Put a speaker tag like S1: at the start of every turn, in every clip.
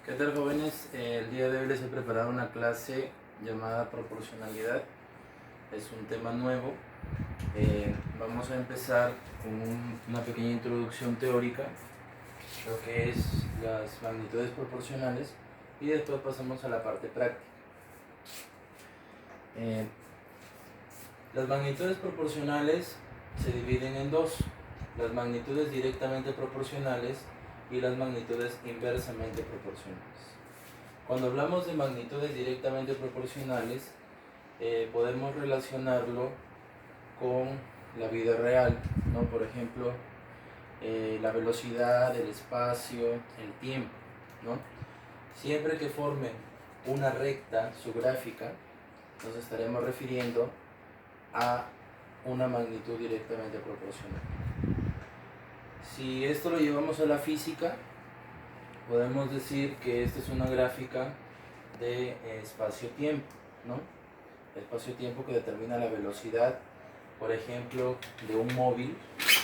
S1: ¿Qué tal, jóvenes? El día de hoy les he preparado una clase llamada proporcionalidad. Es un tema nuevo. Vamos a empezar con una pequeña introducción teórica, lo que es las magnitudes proporcionales, y después pasamos a la parte práctica. Las magnitudes proporcionales se dividen en dos: las magnitudes directamente proporcionales y las magnitudes inversamente proporcionales. Cuando hablamos de magnitudes directamente proporcionales, podemos relacionarlo con la vida real, ¿no? Por ejemplo, la velocidad, el espacio, el tiempo, ¿no? Siempre que formen una recta, su gráfica, nos estaremos refiriendo a una magnitud directamente proporcional. Si esto lo llevamos a la física, podemos decir que esta es una gráfica de espacio-tiempo, ¿no? Espacio-tiempo que determina la velocidad, por ejemplo, de un móvil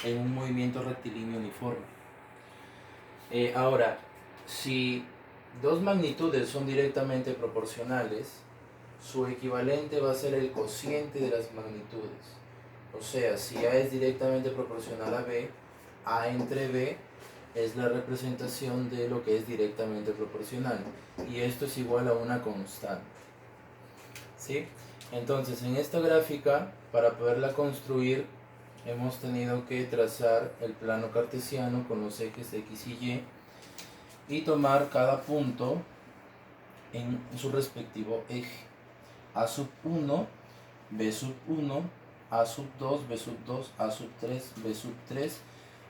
S1: en un movimiento rectilíneo uniforme. Ahora, si dos magnitudes son directamente proporcionales, su equivalente va a ser el cociente de las magnitudes. O sea, si A es directamente proporcional a B, A entre B es la representación de lo que es directamente proporcional. Y esto es igual a una constante. ¿Sí? Entonces, en esta gráfica, para poderla construir, hemos tenido que trazar el plano cartesiano con los ejes X y Y tomar cada punto en su respectivo eje. A sub 1, B sub 1, A sub 2, B sub 2, A sub 3, B sub 3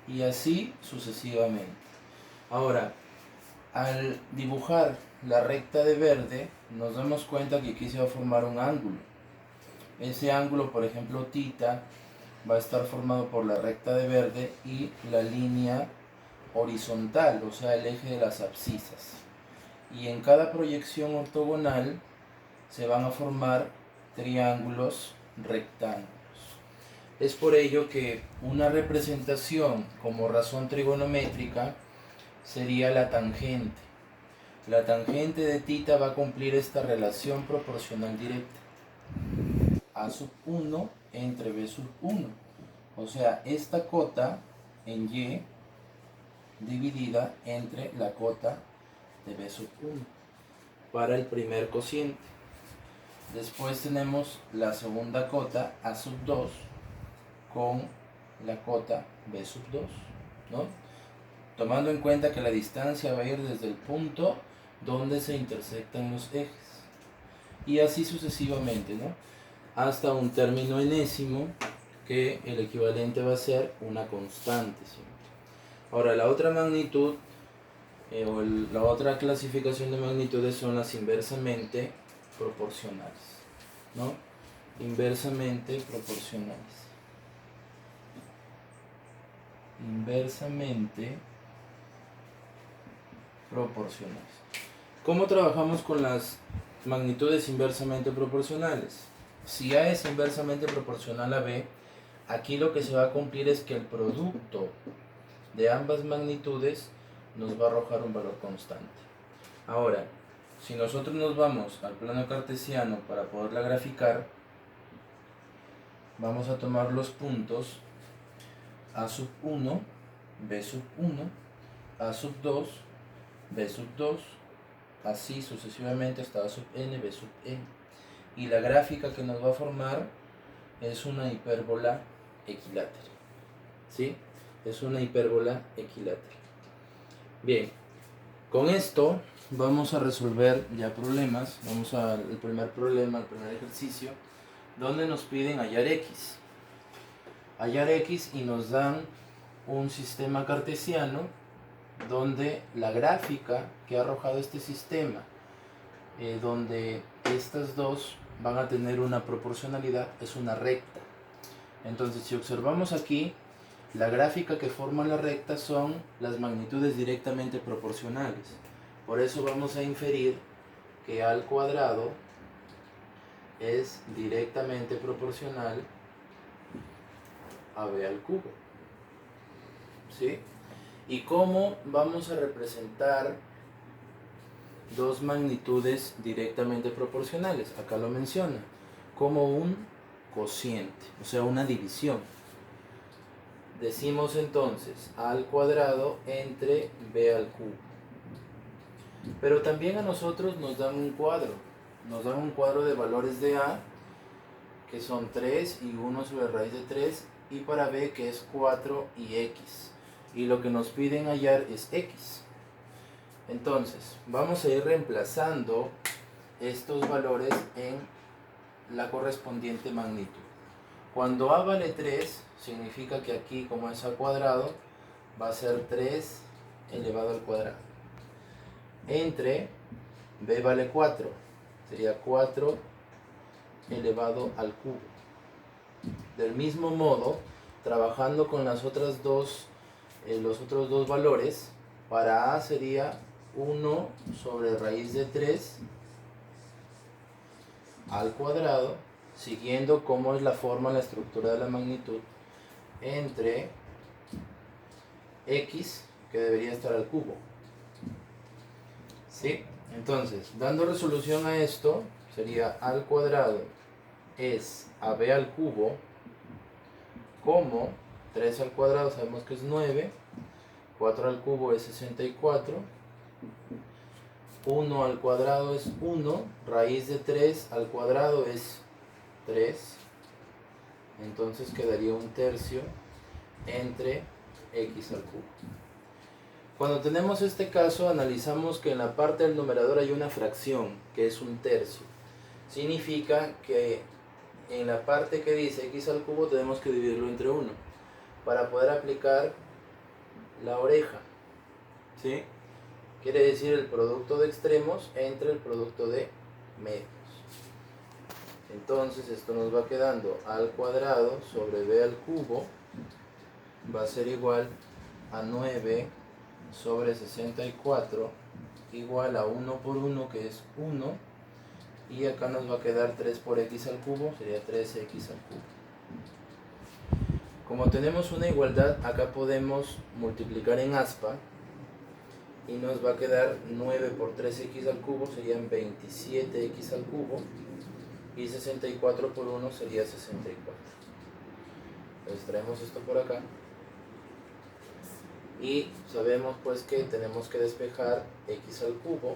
S1: y así sucesivamente. Ahora, al dibujar la recta de verde, nos damos cuenta que aquí se va a formar un ángulo. Ese ángulo, por ejemplo, θ, va a estar formado por la recta de verde y la línea horizontal, o sea, el eje de las abscisas. Y en cada proyección ortogonal se van a formar triángulos rectángulos. Es por ello que una representación como razón trigonométrica sería la tangente. La tangente de θ va a cumplir esta relación proporcional directa. A sub 1 entre B sub 1. O sea, esta cota en Y dividida entre la cota de B sub 1 para el primer cociente. Después tenemos la segunda cota A sub 2 con la cota B sub 2, ¿no? Tomando en cuenta que la distancia va a ir desde el punto donde se intersectan los ejes. Y así sucesivamente, ¿no? Hasta un término enésimo que el equivalente va a ser una constante siempre. Ahora, la otra magnitud la otra clasificación de magnitudes son las inversamente proporcionales, ¿no? Inversamente proporcionales. Inversamente proporcionales. ¿Cómo trabajamos con las magnitudes inversamente proporcionales? Si A es inversamente proporcional a B, aquí lo que se va a cumplir es que el producto de ambas magnitudes nos va a arrojar un valor constante. Ahora, si nosotros nos vamos al plano cartesiano para poderla graficar, vamos a tomar los puntos A sub 1, B sub 1, A sub 2, B sub 2, así sucesivamente hasta A sub n, B sub n. Y la gráfica que nos va a formar es una hipérbola equilátera. ¿Sí? Es una hipérbola equilátera. Bien, con esto vamos a resolver ya problemas. Vamos al primer problema, al primer ejercicio, donde nos piden hallar x. Hallar x y nos dan un sistema cartesiano donde la gráfica que ha arrojado este sistema, donde estas dos van a tener una proporcionalidad, es una recta. Entonces, si observamos aquí, la gráfica que forma la recta son las magnitudes directamente proporcionales. Por eso vamos a inferir que A al cuadrado es directamente proporcional a B al cubo. ¿Sí? ¿Y cómo vamos a representar dos magnitudes directamente proporcionales, acá lo menciona, como un cociente, o sea, una división. Decimos entonces a al cuadrado entre b al cubo. Pero también a nosotros nos dan un cuadro de valores de a, que son 3 y 1 sobre raíz de 3, y para b, que es 4 y x. Y lo que nos piden hallar es x. Entonces, vamos a ir reemplazando estos valores en la correspondiente magnitud. Cuando a vale 3, significa que aquí, como es a cuadrado, va a ser 3 elevado al cuadrado. Entre b vale 4, sería 4 elevado al cubo. Del mismo modo, trabajando con los otros dos valores, para a sería 1 sobre raíz de 3 al cuadrado, siguiendo cómo es la forma, la estructura de la magnitud, entre x, que debería estar al cubo. ¿Sí? Entonces, dando resolución a esto, sería al cuadrado es ab al cubo, como 3 al cuadrado sabemos que es 9, 4 al cubo es 64, 1 al cuadrado es 1, raíz de 3 al cuadrado es 3, entonces quedaría un tercio entre x al cubo. Cuando tenemos este caso, analizamos que en la parte del numerador hay una fracción, que es un tercio. Significa que en la parte que dice x al cubo tenemos que dividirlo entre 1 para poder aplicar la oreja, ¿sí? Quiere decir el producto de extremos entre el producto de medios. Entonces esto nos va quedando al cuadrado sobre b al cubo va a ser igual a 9 sobre 64 igual a 1 por 1, que es 1, y acá nos va a quedar 3 por x al cubo, sería 3x al cubo. Como tenemos una igualdad, acá podemos multiplicar en aspa y nos va a quedar 9 por 3x al cubo serían 27x al cubo, y 64 por 1 sería 64. Entonces traemos esto por acá y sabemos pues que tenemos que despejar x al cubo,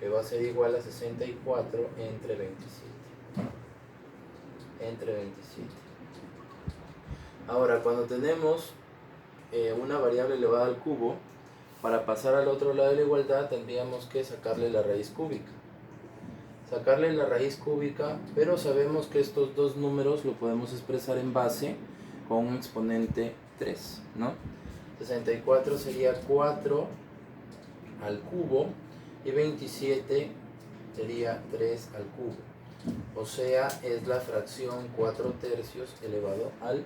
S1: que va a ser igual a 64 entre 27. Ahora, cuando tenemos una variable elevada al cubo, para pasar al otro lado de la igualdad tendríamos que sacarle la raíz cúbica. Pero sabemos que estos dos números lo podemos expresar en base con un exponente 3, ¿no? 64 sería 4 al cubo y 27 sería 3 al cubo. O sea, es la fracción 4 tercios elevado al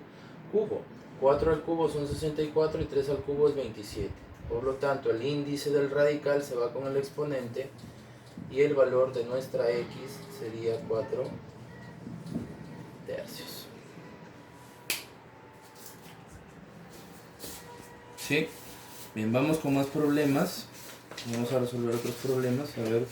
S1: cubo. 4 al cubo son 64 y 3 al cubo es 27. Por lo tanto, el índice del radical se va con el exponente y el valor de nuestra x sería 4 tercios. ¿Sí? Bien, vamos con más problemas. Vamos a resolver otros problemas. A ver.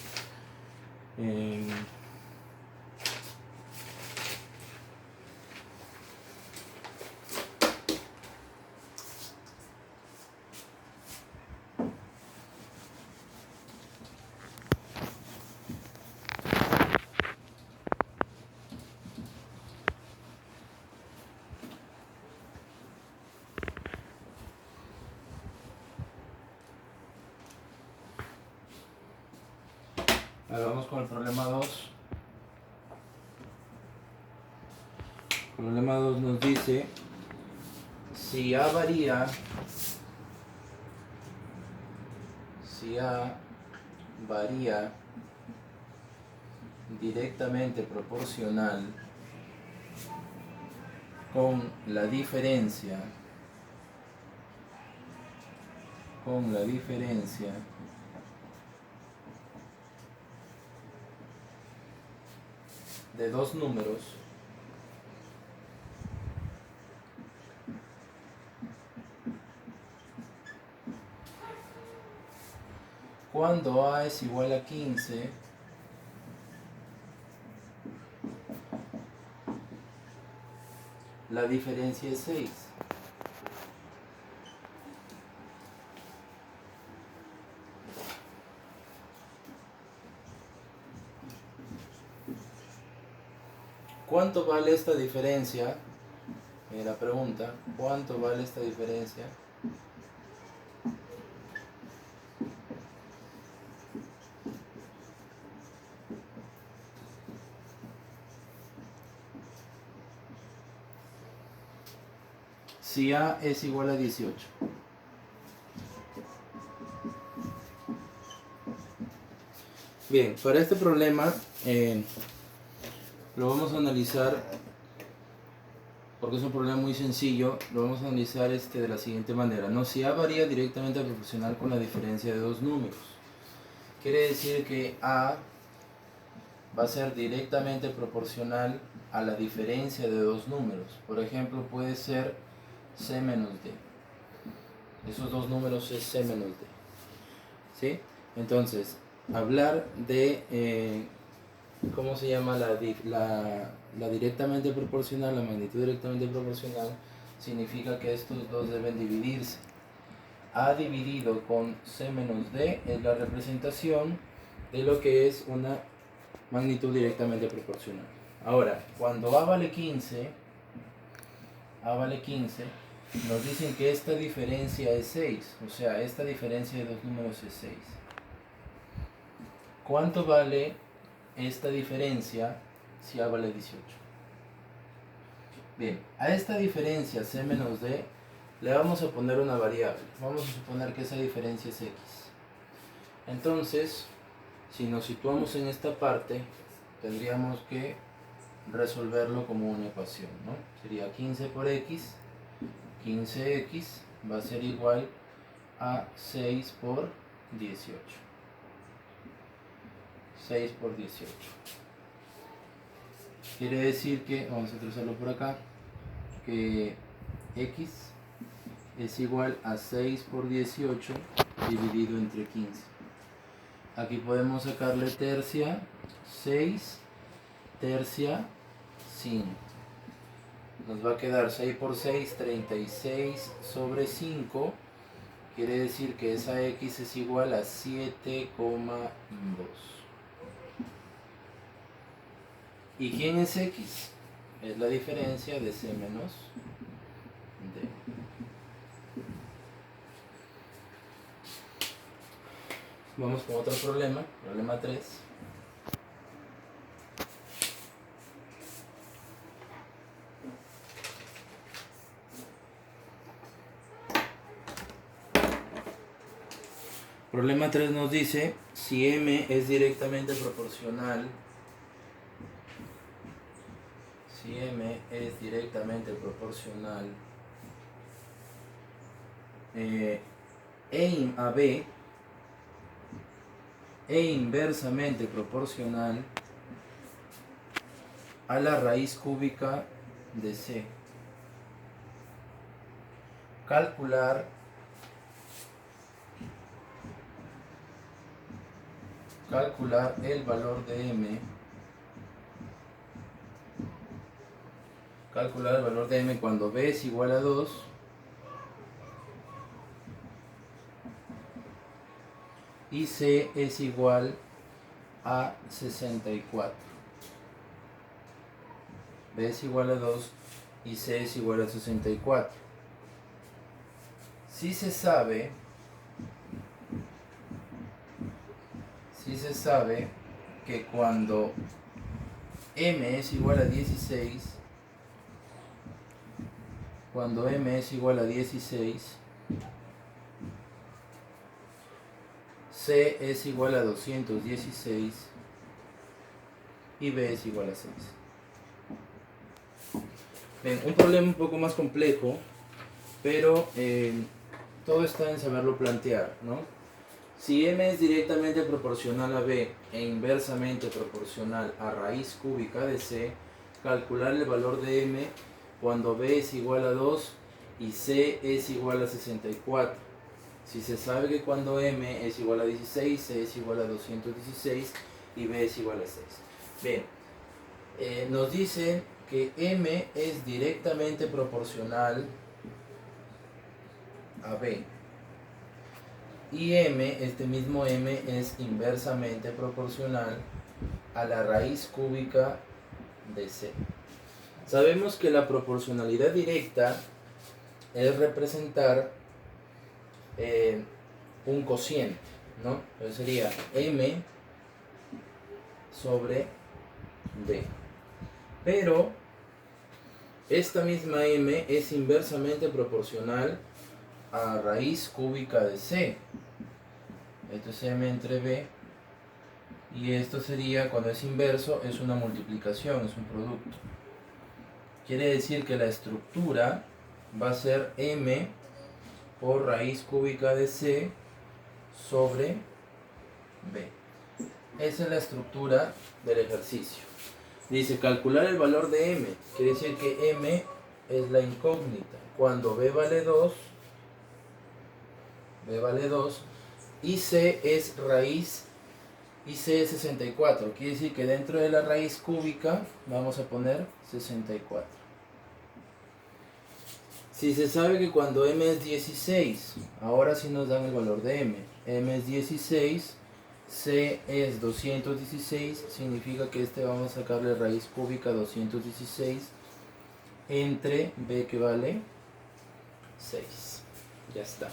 S1: Ahora vamos con el problema 2. El problema 2 nos dice, si A varía directamente proporcional con la diferencia de dos números, cuando A es igual a 15, la diferencia es 6. ¿Cuánto vale esta diferencia? La pregunta, ¿cuánto vale esta diferencia? Si A es igual a 18. Bien, para este problema lo vamos a analizar, porque es un problema muy sencillo, lo vamos a analizar de la siguiente manera, ¿no? Si A varía directamente proporcional con la diferencia de dos números, quiere decir que A va a ser directamente proporcional a la diferencia de dos números. Por ejemplo, puede ser C menos D. Esos dos números es C menos D. ¿Sí? Entonces, hablar de, ¿cómo se llama? La directamente proporcional, la magnitud directamente proporcional, significa que estos dos deben dividirse. A dividido con C menos D es la representación de lo que es una magnitud directamente proporcional. Ahora, cuando A vale 15, nos dicen que esta diferencia es 6, o sea, esta diferencia de dos números es 6. ¿Cuánto vale esta diferencia si A vale 18? Bien, a esta diferencia C menos D le vamos a poner una variable. Vamos a suponer que esa diferencia es X. Entonces, si nos situamos en esta parte, tendríamos que resolverlo como una ecuación, ¿no? Sería 15 por X, 15X va a ser igual a 6 por 18. 6 por 18. Quiere decir que, vamos a trazarlo por acá, que X es igual a 6 por 18 dividido entre 15. Aquí podemos sacarle tercia, 6, tercia, 5. Nos va a quedar 6 por 6, 36 sobre 5. Quiere decir que esa X es igual a 7,2. ¿Y quién es X? Es la diferencia de C menos D. Vamos con otro problema, problema 3. Problema 3 nos dice, si M es directamente proporcional, a B e inversamente proporcional a la raíz cúbica de C. Calcular el valor de M. Calcular el valor de M cuando B es igual a 2 y C es igual a 64. B es igual a 2 y C es igual a 64. Si se sabe que cuando M es igual a 16, C es igual a 216 y B es igual a 6. Bien, un problema un poco más complejo, pero todo está en saberlo plantear, ¿no? Si M es directamente proporcional a B e inversamente proporcional a raíz cúbica de C, calcular el valor de M cuando B es igual a 2 y C es igual a 64. Si se sabe que cuando m es igual a 16, c es igual a 216 y b es igual a 6. Bien, nos dice que m es directamente proporcional a b. Y m, este mismo m, es inversamente proporcional a la raíz cúbica de c. Sabemos que la proporcionalidad directa es representar un cociente, ¿no? Entonces sería m sobre b. Pero esta misma m es inversamente proporcional a raíz cúbica de c. Esto es m entre b. Y esto sería, cuando es inverso, es una multiplicación, es un producto. Quiere decir que la estructura va a ser m por raíz cúbica de c sobre b. Esa es la estructura del ejercicio. Dice calcular el valor de m. Quiere decir que m es la incógnita. Cuando b vale 2 y c es raíz, y c es 64. Quiere decir que dentro de la raíz cúbica vamos a poner 64. Si se sabe que cuando m es 16, ahora sí nos dan el valor de m. m es 16, c es 216, significa que vamos a sacarle raíz cúbica 216 entre b que vale 6. Ya está.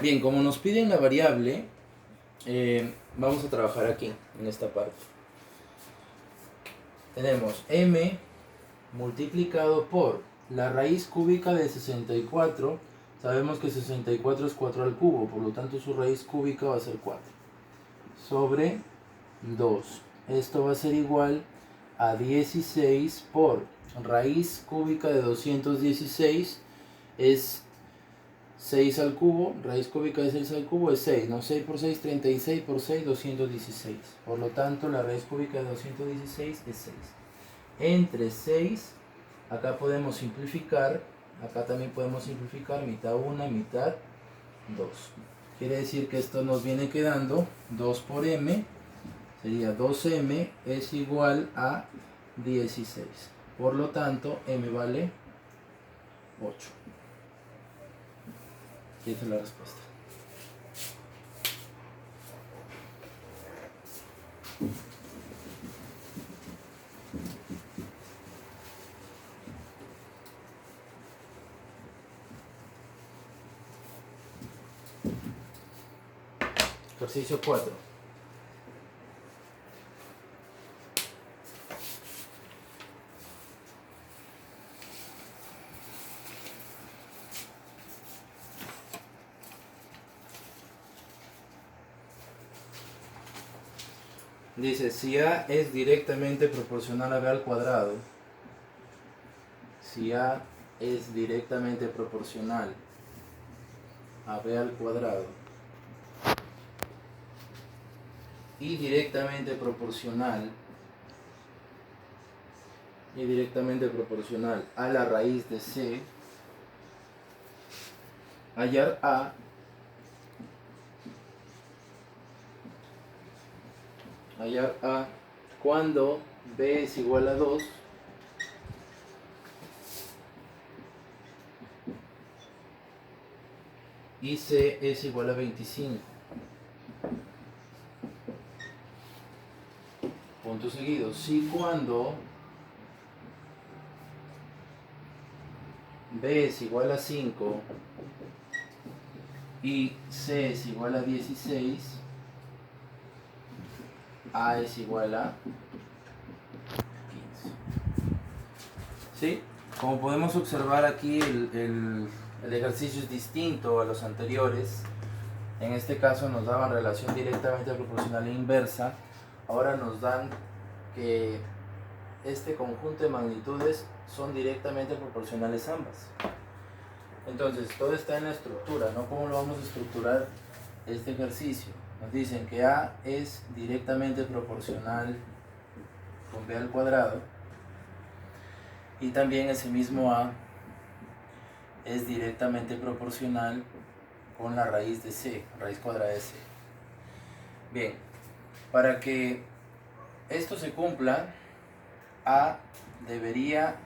S1: Bien, como nos piden la variable, vamos a trabajar aquí, en esta parte. Tenemos m multiplicado por la raíz cúbica de 64. Sabemos que 64 es 4 al cubo, por lo tanto su raíz cúbica va a ser 4. Sobre 2. Esto va a ser igual a 16 por raíz cúbica de 216 es 6 al cubo, raíz cúbica de 6 al cubo es 6, ¿no? 6 por 6, 36 por 6, 216. Por lo tanto, la raíz cúbica de 216 es 6. Entre 6, acá podemos simplificar, acá también podemos simplificar mitad 1, mitad 2. Quiere decir que esto nos viene quedando 2 por m, sería 2m es igual a 16. Por lo tanto, m vale 8. Y esa es la respuesta. Ejercicio 4. Dice, si a es directamente proporcional a b al cuadrado, si a es directamente proporcional a b al cuadrado y directamente proporcional a la raíz de c, hallar a cuando b es igual a 2 y c es igual a 25. Punto seguido. Si cuando b es igual a 5 y c es igual a 16, a es igual a 15. ¿Sí? Como podemos observar aquí, el ejercicio es distinto a los anteriores. En este caso nos daban relación directamente proporcional e inversa. Ahora nos dan que este conjunto de magnitudes son directamente proporcionales ambas. Entonces, todo está en la estructura, ¿no? ¿Cómo lo vamos a estructurar este ejercicio? Nos dicen que a es directamente proporcional con b al cuadrado y también ese mismo a es directamente proporcional con la raíz de c, raíz cuadrada de c. Bien, para que esto se cumpla, a debería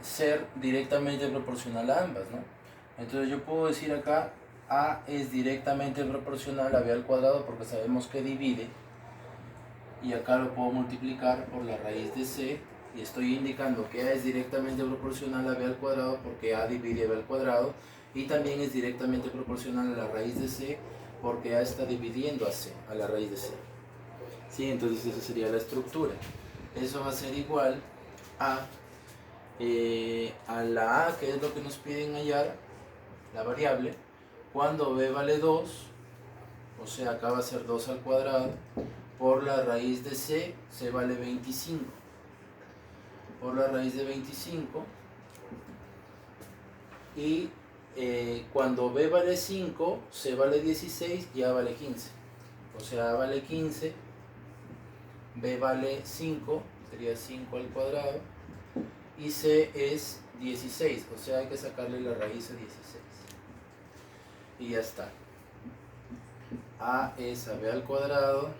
S1: ser directamente proporcional a ambas, ¿no? Entonces yo puedo decir acá a es directamente proporcional a b al cuadrado porque sabemos que divide, y acá lo puedo multiplicar por la raíz de c, y estoy indicando que a es directamente proporcional a b al cuadrado porque a divide a b al cuadrado, y también es directamente proporcional a la raíz de c porque a está dividiendo a c, a la raíz de c. ¿Sí? Entonces esa sería la estructura. Eso va a ser igual a la a, que es lo que nos piden hallar, la variable, cuando b vale 2, o sea acá va a ser 2 al cuadrado, por la raíz de c vale 25, por la raíz de 25, y cuando b vale 5, c vale 16 y a vale 15, o sea a vale 15, b vale 5, sería 5 al cuadrado, y c es 16, o sea hay que sacarle la raíz a 16, y ya está. A es a b al cuadrado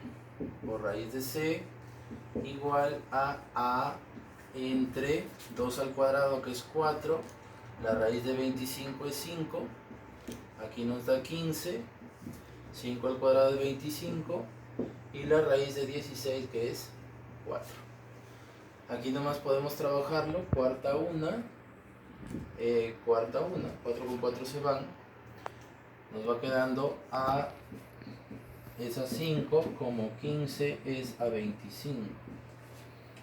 S1: por raíz de c igual a entre 2 al cuadrado, que es 4, la raíz de 25 es 5, aquí nos da 15, 5 al cuadrado de 25, y la raíz de 16, que es 4. Aquí nomás podemos trabajarlo, cuarta una, 4 con 4 se van, nos va quedando a es a 5, como 15 es a 25.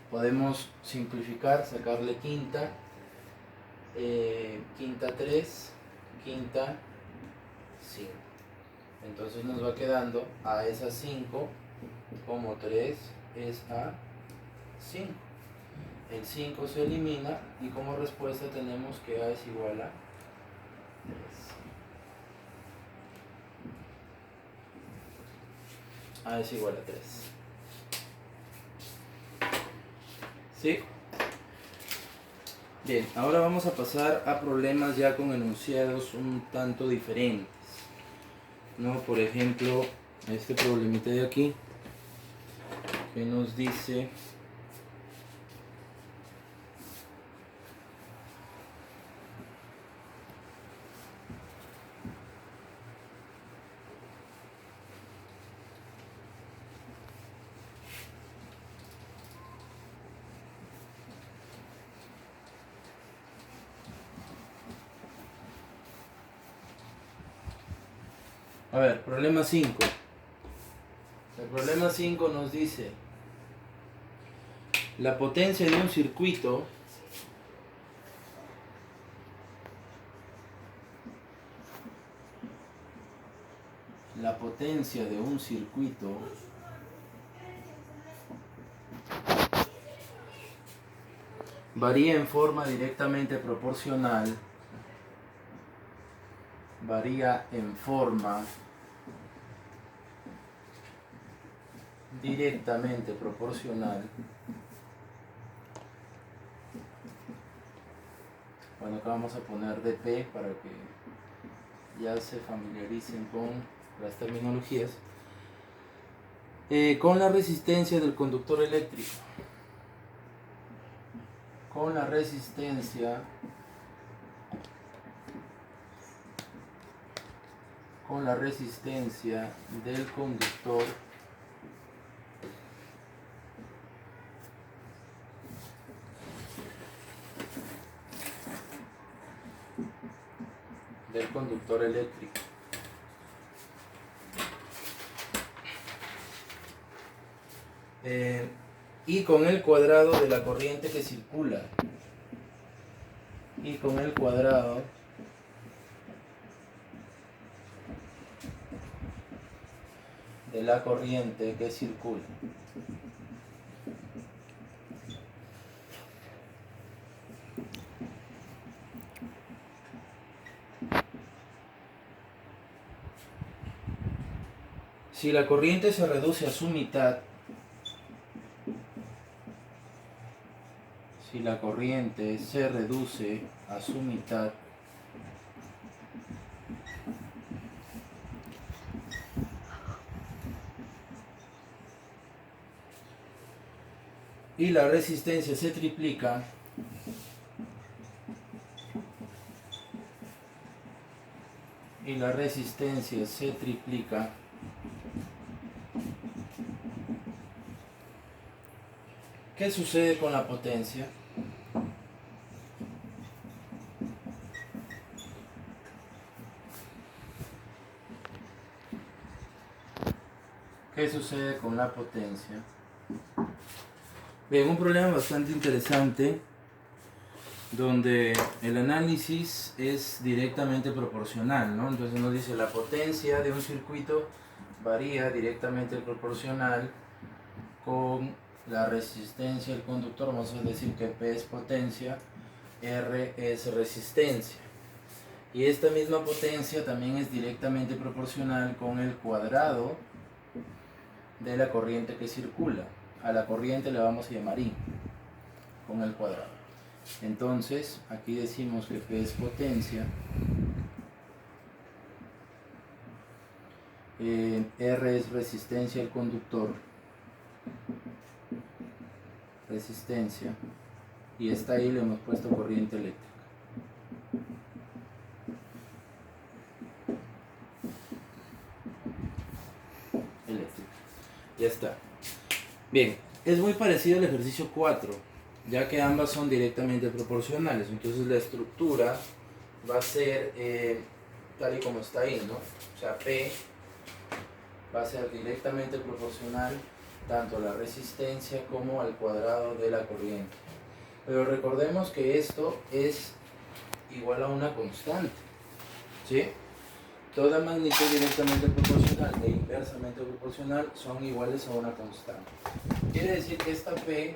S1: Podemos simplificar, sacarle quinta, quinta 3, quinta 5. Entonces nos va quedando a es a 5, como 3 es a 5. El 5 se elimina y como respuesta tenemos que a es igual a 3. A es igual a 3. ¿Sí? Bien, ahora vamos a pasar a problemas ya con enunciados un tanto diferentes, ¿no? Por ejemplo, este problemita de aquí, que nos dice a ver, problema 5. El problema 5 nos dice la potencia de un circuito varía en forma directamente proporcional bueno, acá vamos a poner dp para que ya se familiaricen con las terminologías, con la resistencia del conductor eléctrico, con la resistencia del conductor eléctrico. Y con el cuadrado de la corriente que circula. Si la corriente se reduce a su mitad, y la resistencia se triplica, ¿qué sucede con la potencia? ¿Qué sucede con la potencia? Bien, un problema bastante interesante donde el análisis es directamente proporcional, ¿no? Entonces nos dice la potencia de un circuito varía directamente proporcional con la resistencia del conductor. Vamos a decir que P es potencia, R es resistencia. Y esta misma potencia también es directamente proporcional con el cuadrado de la corriente que circula. A la corriente le vamos a llamar I, con el cuadrado. Entonces, aquí decimos que P es potencia, R es resistencia al conductor, resistencia, y está ahí le hemos puesto corriente eléctrica. Ya está. Bien, es muy parecido al ejercicio 4, ya que ambas son directamente proporcionales. Entonces la estructura va a ser tal y como está ahí, ¿no? O sea, P va a ser directamente proporcional tanto a la resistencia como al cuadrado de la corriente. Pero recordemos que esto es igual a una constante, ¿sí? Toda magnitud directamente proporcional e inversamente proporcional son iguales a una constante. Quiere decir que esta P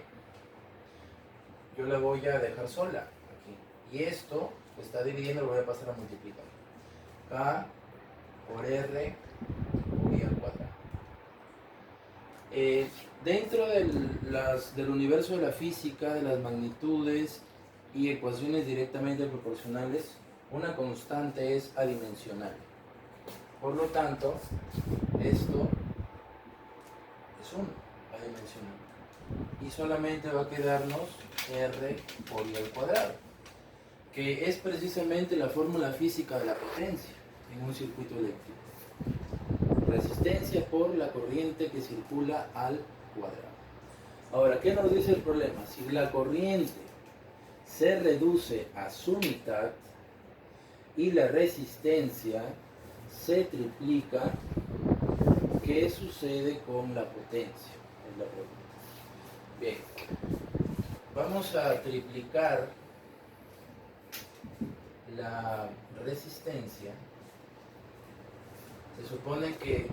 S1: yo la voy a dejar sola aquí. Y esto está dividiendo, lo voy a pasar a multiplicar. K por R por I al cuadrado. Dentro del universo de la física, de las magnitudes y ecuaciones directamente proporcionales, una constante es adimensional. Por lo tanto, esto es 1 adimensional. Y solamente va a quedarnos R por I al cuadrado, que es precisamente la fórmula física de la potencia en un circuito eléctrico. Resistencia por la corriente que circula al cuadrado. Ahora, ¿qué nos dice el problema? Si la corriente se reduce a su mitad y la resistencia se triplica, ¿qué sucede con la potencia? Es la pregunta. Bien, vamos a triplicar la resistencia. Se supone que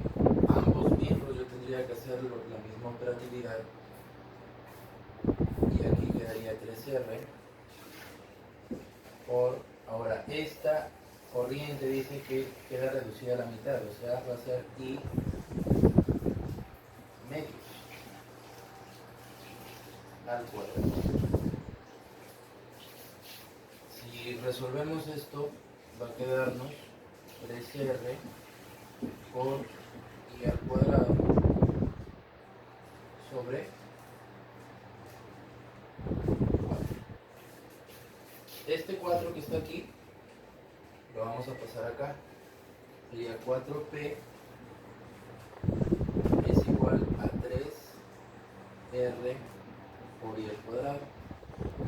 S1: ambos miembros yo tendría que hacer la misma operatividad, y aquí quedaría 3R por, ahora esta corriente dice que queda reducida a la mitad, o sea va a ser I medios al cuadrado. Si resolvemos esto, va a quedarnos 3R por I al cuadrado sobre 4. Este 4 que está aquí lo vamos a pasar acá. Sería 4P es igual a 3R por I al cuadrado.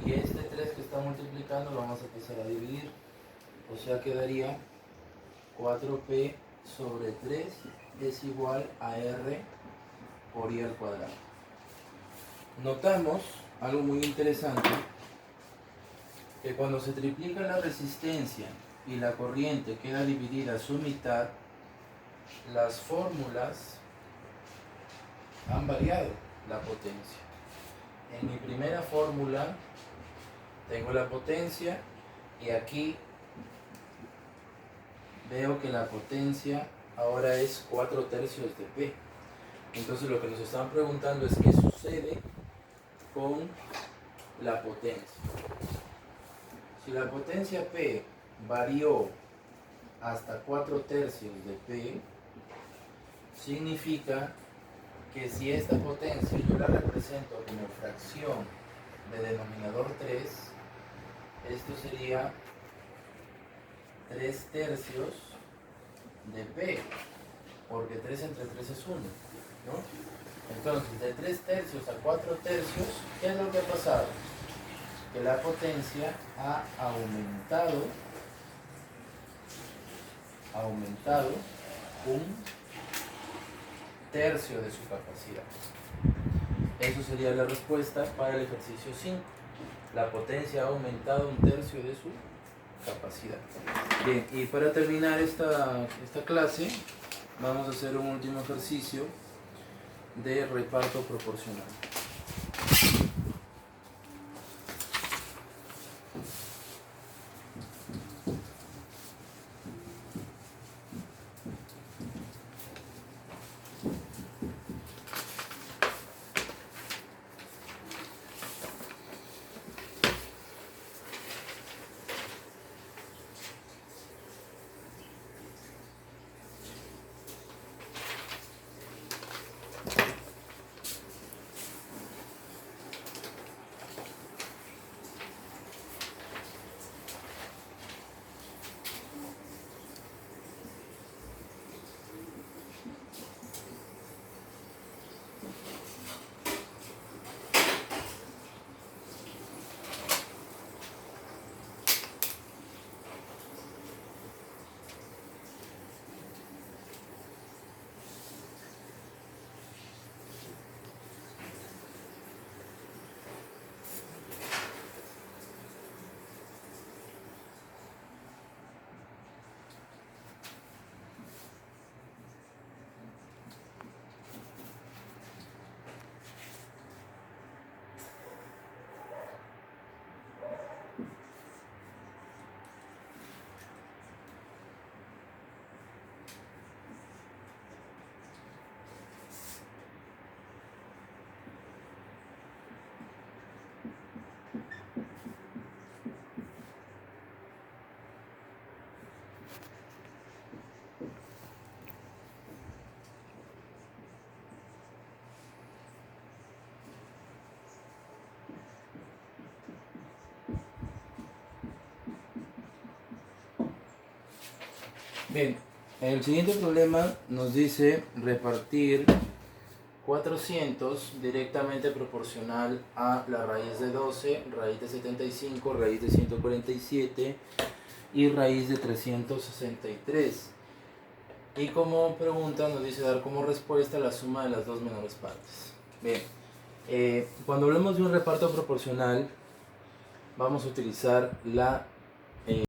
S1: Y este 3 que está multiplicando lo vamos a pasar a dividir. O sea, quedaría 4P sobre 3 es igual a R por I al cuadrado. Notamos algo muy interesante, que cuando se triplica la resistencia y la corriente queda dividida a su mitad, las fórmulas han variado la potencia. En mi primera fórmula tengo la potencia y aquí veo que la potencia ahora es 4/3 de P. Entonces lo que nos están preguntando es qué sucede con la potencia. Si la potencia P varió hasta 4/3 de P, significa que si esta potencia yo la represento como fracción de denominador 3, esto sería 3 tercios de P, porque 3 entre 3 es 1, ¿no? Entonces, de 3 tercios a 4 tercios, ¿qué es lo que ha pasado? Que la potencia ha aumentado un tercio de su capacidad. Eso sería la respuesta para el ejercicio 5. La potencia ha aumentado un tercio de su capacidad. Bien, y para terminar esta clase, vamos a hacer un último ejercicio de reparto proporcional. Bien, el siguiente problema nos dice repartir 400 directamente proporcional a la raíz de 12, raíz de 75, raíz de 147 y raíz de 363. Y como pregunta nos dice dar como respuesta la suma de las dos menores partes. Bien, cuando hablemos de un reparto proporcional, vamos a utilizar la